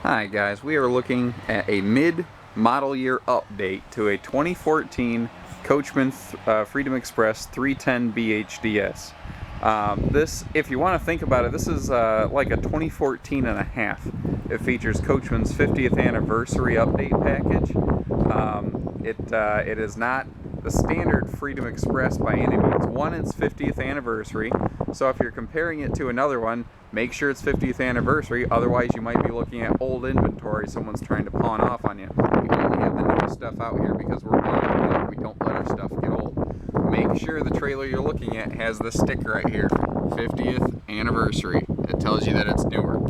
Hi guys, we are looking at a mid-model year update to a 2014 Coachmen Freedom Express 310 BHDS. This, if you want to think about it, this is like a 2014 and a half. It features Coachmen's 50th anniversary update package. It is not the standard Freedom Express by any means. One, it's 50th anniversary, so if you're comparing it to another one, make sure it's 50th anniversary, otherwise you might be looking at old inventory someone's trying to pawn off on you. We only have the newest stuff out here because we're buying. We don't let our stuff get old. Make sure the trailer you're looking at has the sticker right here, 50th anniversary. It tells you that it's newer.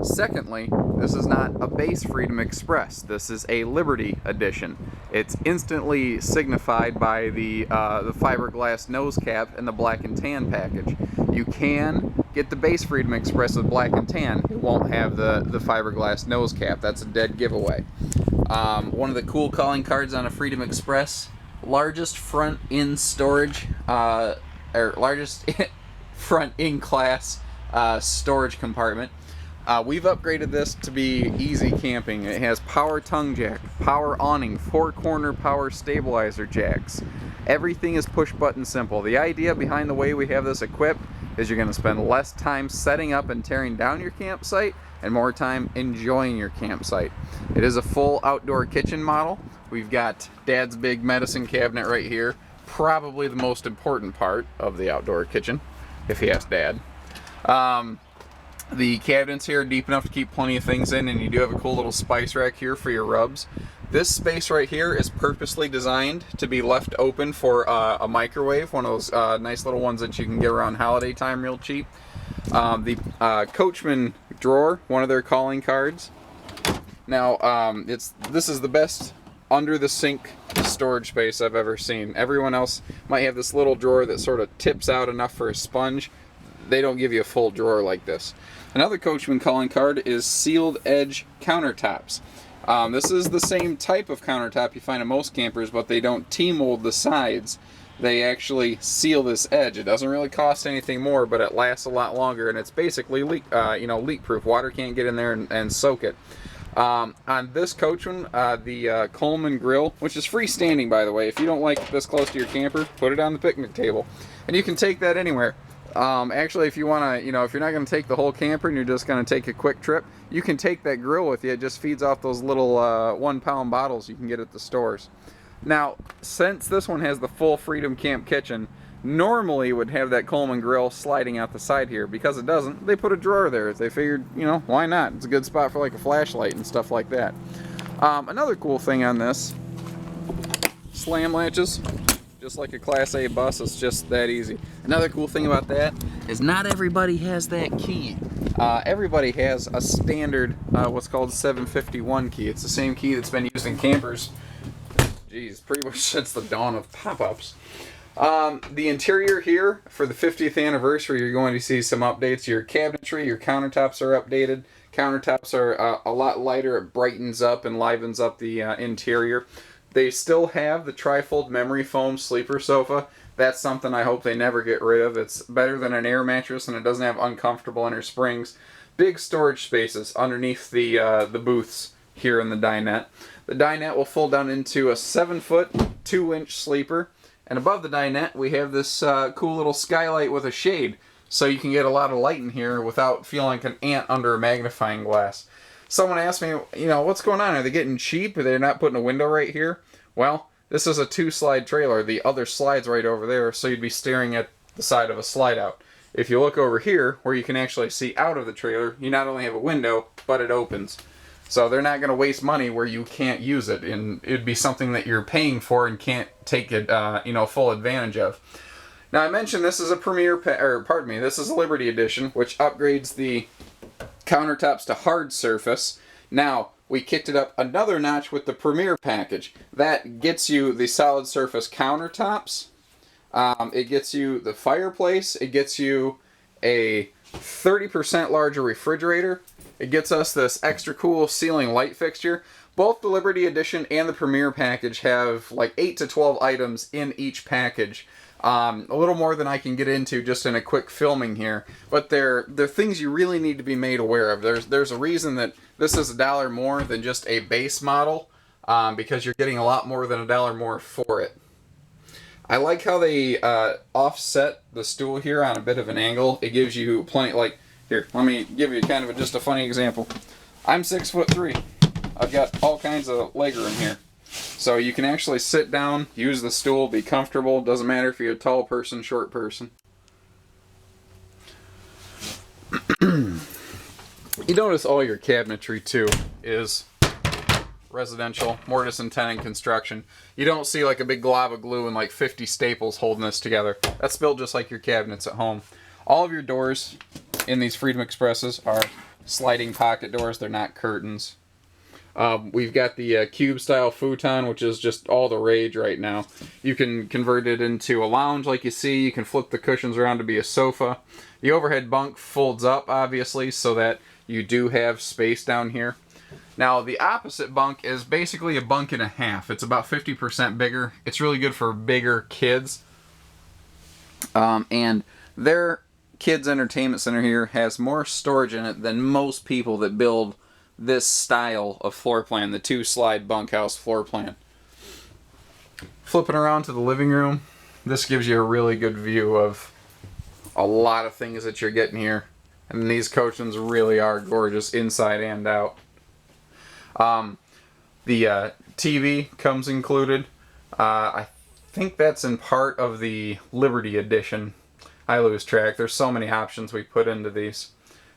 Secondly, this is not a base Freedom Express. This is a Liberty edition. It's instantly signified by the fiberglass nose cap and the black and tan package. You can get the base Freedom Express with black and tan. It won't have the fiberglass nose cap. That's a dead giveaway. One of the cool calling cards on a Freedom Express: largest front in storage, or largest front in class storage compartment. We've upgraded this to be easy camping. It has power tongue jack, power awning, 4-corner power stabilizer jacks. Everything is push button simple. The idea behind the way we have this equipped is you're going to spend less time setting up and tearing down your campsite and more time enjoying your campsite. It is a full outdoor kitchen model. We've got Dad's big medicine cabinet right here, probably the most important part of the outdoor kitchen, if you ask Dad. The cabinets here are deep enough to keep plenty of things in, and you do have a cool little spice rack here for your rubs. This space right here is purposely designed to be left open for a microwave, one of those nice little ones that you can get around holiday time real cheap. The Coachmen drawer, one of their calling cards. Now, this is the best under the sink storage space I've ever seen. Everyone else might have this little drawer that sort of tips out enough for a sponge. They don't give you a full drawer like this. Another Coachmen calling card is sealed edge countertops. This is the same type of countertop you find in most campers, but they don't T-mold the sides. They actually seal this edge. It doesn't really cost anything more, but it lasts a lot longer, and it's basically leak-proof. Water can't get in there and soak it. On this Coachmen, the Coleman grill, which is freestanding, by the way. If you don't like this close to your camper, put it on the picnic table, and you can take that anywhere. Actually, if you want to, if you're not going to take the whole camper and you're just going to take a quick trip, you can take that grill with you. It just feeds off those little 1-pound bottles you can get at the stores. Now, since this one has the full Freedom Camp kitchen, normally would have that Coleman grill sliding out the side here. Because it doesn't, they put a drawer there. They figured, why not? It's a good spot for like a flashlight and stuff like that. Another cool thing on this, slam latches. Just like a Class A bus, it's just that easy. Another cool thing about that is not everybody has that key. Everybody has a standard, what's called 751 key. It's the same key that's been used in campers, pretty much since the dawn of pop-ups. The interior here, for the 50th anniversary, you're going to see some updates. Your cabinetry, your countertops are updated. Countertops are a lot lighter. It brightens up and livens up the interior. They still have the trifold memory foam sleeper sofa. That's something I hope they never get rid of. It's better than an air mattress, and it doesn't have uncomfortable inner springs. Big storage spaces underneath the booths here in the dinette. The dinette will fold down into a 7-foot, 2-inch sleeper. And above the dinette, we have this cool little skylight with a shade, so you can get a lot of light in here without feeling like an ant under a magnifying glass. Someone asked me, what's going on? Are they getting cheap? Are they not putting a window right here? Well, this is a 2-slide trailer. The other slide's right over there, so you'd be staring at the side of a slide out. If you look over here, where you can actually see out of the trailer, you not only have a window, but it opens. So they're not going to waste money where you can't use it, and it'd be something that you're paying for and can't take it, full advantage of. Now, I mentioned this is a this is a Liberty Edition, which upgrades the countertops to hard surface. Now, we kicked it up another notch with the Premier package. That gets you the solid surface countertops. It gets you the fireplace. It gets you a 30% larger refrigerator. It gets us this extra cool ceiling light fixture. Both the Liberty Edition and the Premier package have like 8 to 12 items in each package. A little more than I can get into just in a quick filming here, but they're things you really need to be made aware of. There's a reason that this is $1 more than just a base model, because you're getting a lot more than $1 more for it. I like how they offset the stool here on a bit of an angle. It gives you plenty, like, here, let me give you kind of just a funny example. I'm 6'3". I've got all kinds of leg room here. So you can actually sit down, use the stool, be comfortable. Doesn't matter if you're a tall person, short person. You notice all your cabinetry too is residential, mortise and tenon construction. You don't see like a big glob of glue and like 50 staples holding this together. That's built just like your cabinets at home. All of your doors in these Freedom Expresses are sliding pocket doors. They're not curtains. We've got the cube style futon, which is just all the rage right now. You can convert it into a lounge like you see. You can flip the cushions around to be a sofa. The overhead bunk folds up, obviously, so that you do have space down here. Now, the opposite bunk is basically a bunk and a half. It's about 50% bigger. It's really good for bigger kids. And their kids' entertainment center here has more storage in it than most people that build this style of floor plan, the 2-slide bunkhouse floor plan. Flipping around to the living room, this gives you a really good view of a lot of things that you're getting here. And these Coachmens really are gorgeous inside and out. The TV comes included. I think that's in part of the Liberty Edition. I lose track. There's so many options we put into these.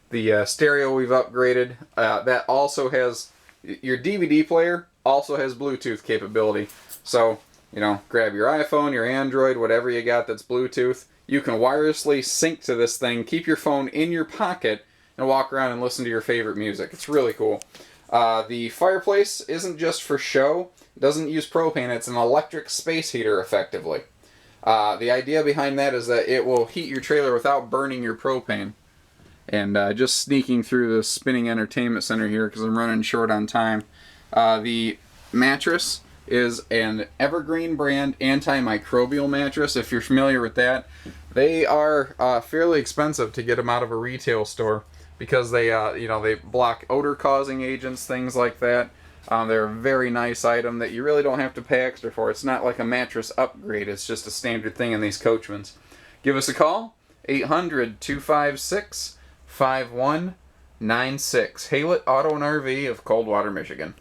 The stereo we've upgraded. That also has, your DVD player also has Bluetooth capability. So, you know, grab your iPhone, your Android, whatever you got that's Bluetooth. You can wirelessly sync to this thing, keep your phone in your pocket, and walk around and listen to your favorite music. It's really cool. The fireplace isn't just for show. It doesn't use propane. It's an electric space heater, effectively. The idea behind that is that it will heat your trailer without burning your propane. And just sneaking through the spinning entertainment center here because I'm running short on time. The mattress is an Evergreen brand antimicrobial mattress. If you're familiar with that, they are fairly expensive to get them out of a retail store because they, they block odor-causing agents, things like that. They're a very nice item that you really don't have to pay extra for. It's not like a mattress upgrade. It's just a standard thing in these Coachmens. Give us a call, 800-256-5196. Haylett Auto and RV of Coldwater, Michigan.